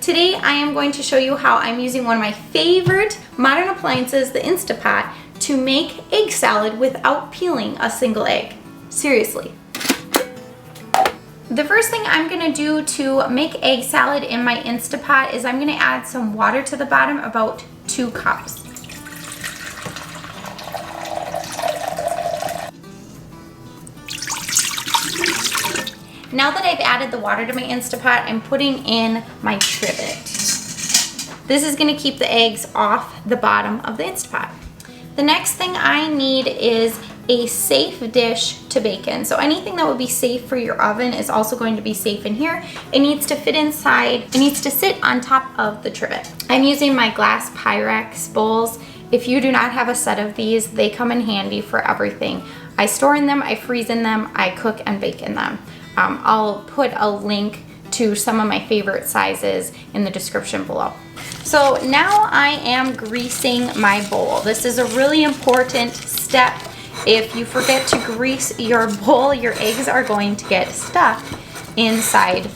Today I am going to show you how I'm using one of my favorite modern appliances, the Instapot, to make egg salad without peeling a single egg. Seriously. The first thing I'm gonna do to make egg salad in my Instapot is I'm gonna add some water to the bottom, about 2 cups. Now that I've added the water to my Instapot, I'm putting in my trivet. This is gonna keep the eggs off the bottom of the Instapot. The next thing I need is a safe dish to bake in. So anything that would be safe for your oven is also going to be safe in here. It needs to fit inside, it needs to sit on top of the trivet. I'm using my glass Pyrex bowls. If you do not have a set of these, they come in handy for everything. I store in them, I freeze in them, I cook and bake in them. I'll put a link to some of my favorite sizes in the description below. So now I am greasing my bowl. This is a really important step. If you forget to grease your bowl, your eggs are going to get stuck inside.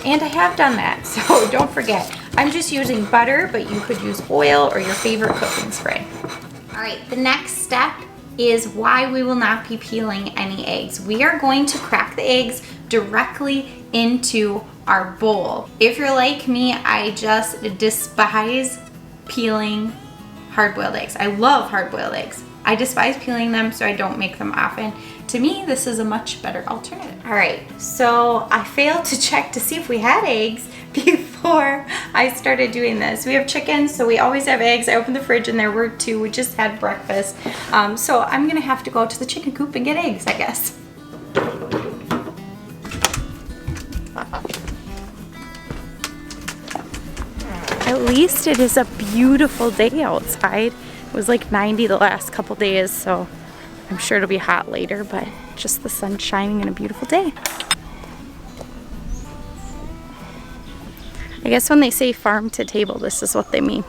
And I have done that, so don't forget. I'm just using butter, but you could use oil or your favorite cooking spray. All right, the next step is why we will not be peeling any eggs. We are going to crack the eggs directly into our bowl. If you're like me, I just despise peeling hard-boiled eggs. I love hard-boiled eggs. I despise peeling them, so I don't make them often. To me, this is a much better alternative. All right, so I failed to check to see if we had eggs before I started doing this. We have chickens, so we always have eggs. I opened the fridge and there were 2. We just had breakfast. So I'm gonna have to go to the chicken coop and get eggs, I guess. At least it is a beautiful day outside. It was like 90 the last couple days, so I'm sure it'll be hot later, but just the sun shining and a beautiful day. I guess when they say farm to table, this is what they mean.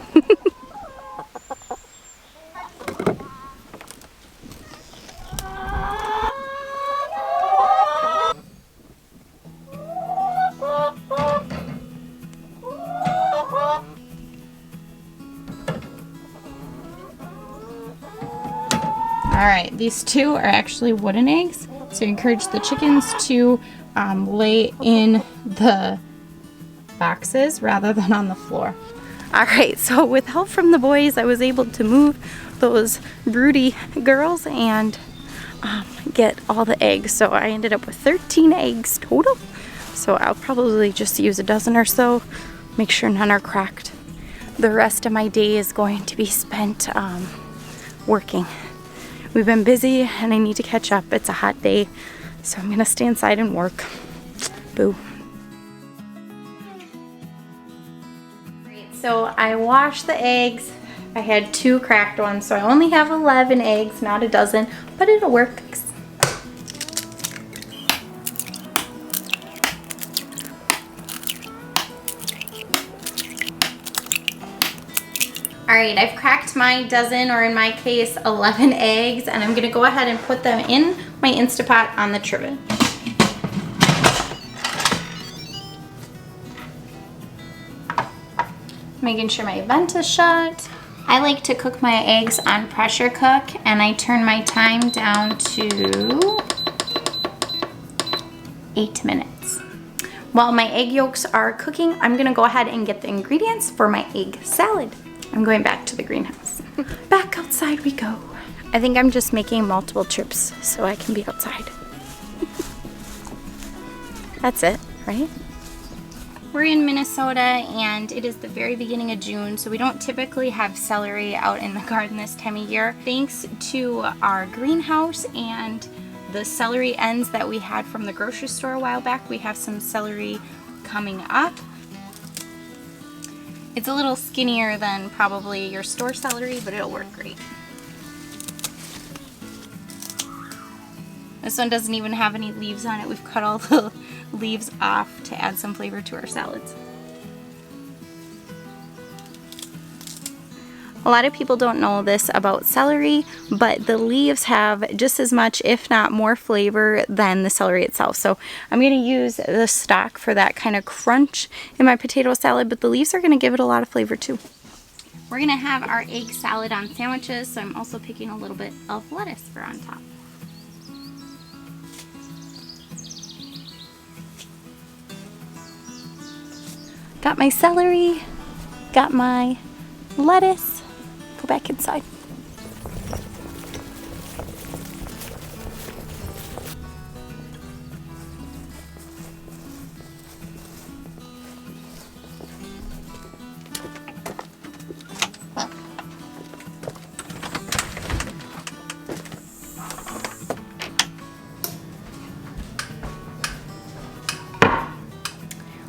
All right, these 2 are actually wooden eggs, so I encourage the chickens to lay in the boxes rather than on the floor. All right, so with help from the boys, I was able to move those broody girls and get all the eggs. So I ended up with 13 eggs total. So I'll probably just use a dozen or so, make sure none are cracked. The rest of my day is going to be spent working. We've been busy and I need to catch up. It's a hot day, so I'm gonna stay inside and work. Boo. So I washed the eggs. I had 2 cracked ones, so I only have 11 eggs, not a dozen, but it'll work. All right, I've cracked my dozen, or in my case, 11 eggs, and I'm gonna go ahead and put them in my Instapot on the trivet. Making sure my vent is shut. I like to cook my eggs on pressure cook, and I turn my time down to 8 minutes. While my egg yolks are cooking, I'm gonna go ahead and get the ingredients for my egg salad. I'm going back to the greenhouse. Back outside we go. I think I'm just making multiple trips so I can be outside. That's it, right? We're in Minnesota and it is the very beginning of June, so we don't typically have celery out in the garden this time of year. Thanks to our greenhouse and the celery ends that we had from the grocery store a while back, we have some celery coming up. It's a little skinnier than probably your store celery, but it'll work great. This one doesn't even have any leaves on it. We've cut all the leaves off to add some flavor to our salads. A lot of people don't know this about celery, but the leaves have just as much, if not more flavor than the celery itself. So I'm going to use the stalk for that kind of crunch in my potato salad, but the leaves are going to give it a lot of flavor too. We're going to have our egg salad on sandwiches, so I'm also picking a little bit of lettuce for on top. Got my celery, got my lettuce. Go back inside.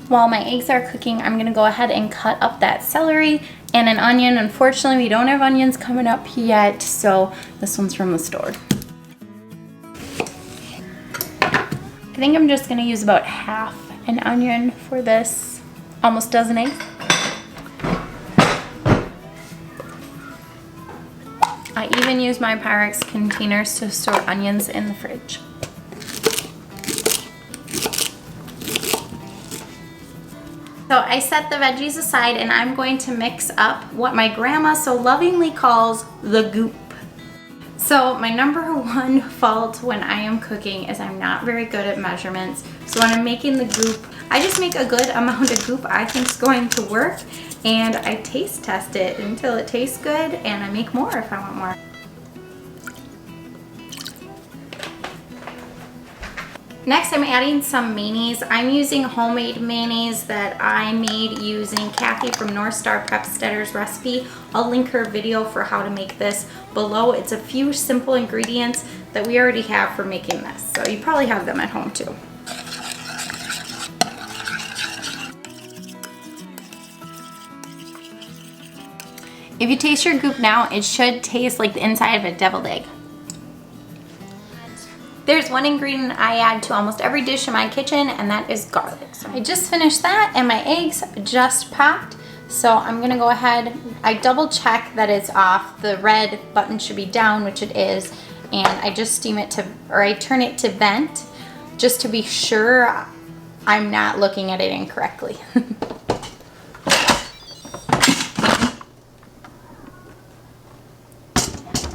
While my eggs are cooking, I'm gonna go ahead and cut up that celery and an onion. Unfortunately, we don't have onions coming up yet, so this one's from the store. I think I'm just gonna use about half an onion for this almost dozen eggs. I even use my Pyrex containers to store onions in the fridge. So I set the veggies aside and I'm going to mix up what my grandma so lovingly calls the goop. So my number one fault when I am cooking is I'm not very good at measurements. So when I'm making the goop, I just make a good amount of goop I think is going to work, and I taste test it until it tastes good, and I make more if I want more. Next, I'm adding some mayonnaise. I'm using homemade mayonnaise that I made using Kathy from North Star Prepstedder's recipe. I'll link her video for how to make this below. It's a few simple ingredients that we already have for making this, so you probably have them at home too. If you taste your goop now, it should taste like the inside of a deviled egg. There's one ingredient I add to almost every dish in my kitchen, and that is garlic. So I just finished that, and my eggs just popped. So I'm gonna go ahead, I double check that it's off. The red button should be down, which it is, and I just steam it to, or I turn it to vent, just to be sure I'm not looking at it incorrectly.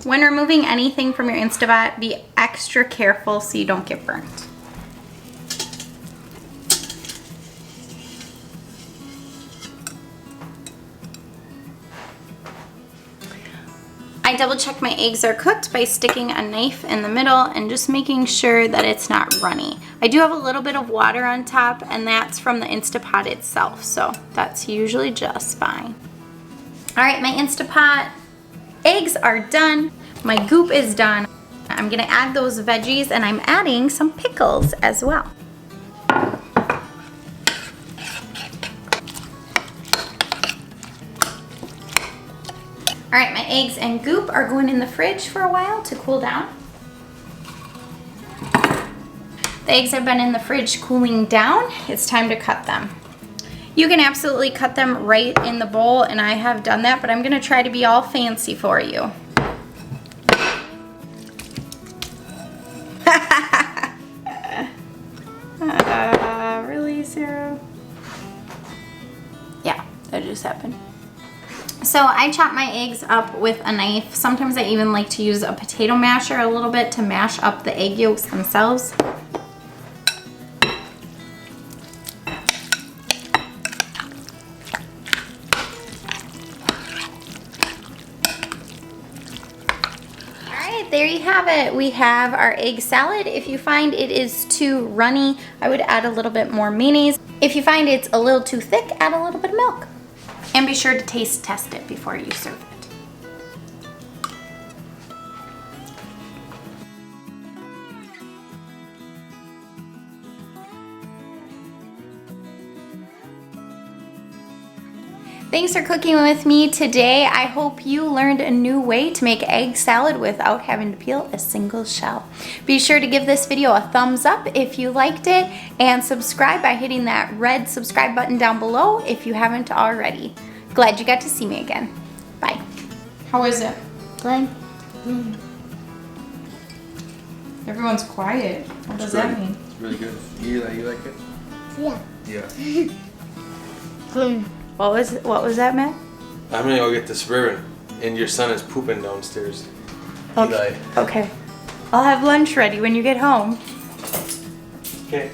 When removing anything from your Instapot, be extra careful so you don't get burnt. I double check my eggs are cooked by sticking a knife in the middle and just making sure that it's not runny. I do have a little bit of water on top, and that's from the Instapot itself, so that's usually just fine. All right, my Instapot eggs are done. My goop is done. I'm gonna add those veggies, and I'm adding some pickles as well. All right, my eggs and goop are going in the fridge for a while to cool down. The eggs have been in the fridge cooling down. It's time to cut them. You can absolutely cut them right in the bowl, and I have done that, but I'm gonna try to be all fancy for you. Really, Sarah? Yeah, that just happened. So I chop my eggs up with a knife. Sometimes I even like to use a potato masher a little bit to mash up the egg yolks themselves. There you have it. We have our egg salad. If you find it is too runny, I would add a little bit more mayonnaise. If you find it's a little too thick, add a little bit of milk. And be sure to taste test it before you serve it. Thanks for cooking with me today. I hope you learned a new way to make egg salad without having to peel a single shell. Be sure to give this video a thumbs up if you liked it, and subscribe by hitting that red subscribe button down below if you haven't already. Glad you got to see me again. Bye. How is it? Good. Everyone's quiet. What does It's that good. mean? It's really good. You like it? Yeah. Yeah. Good. What was that, Matt? I'm gonna go get the Suburban, and your son is pooping downstairs. Eli. Okay. I'll have lunch ready when you get home. Okay.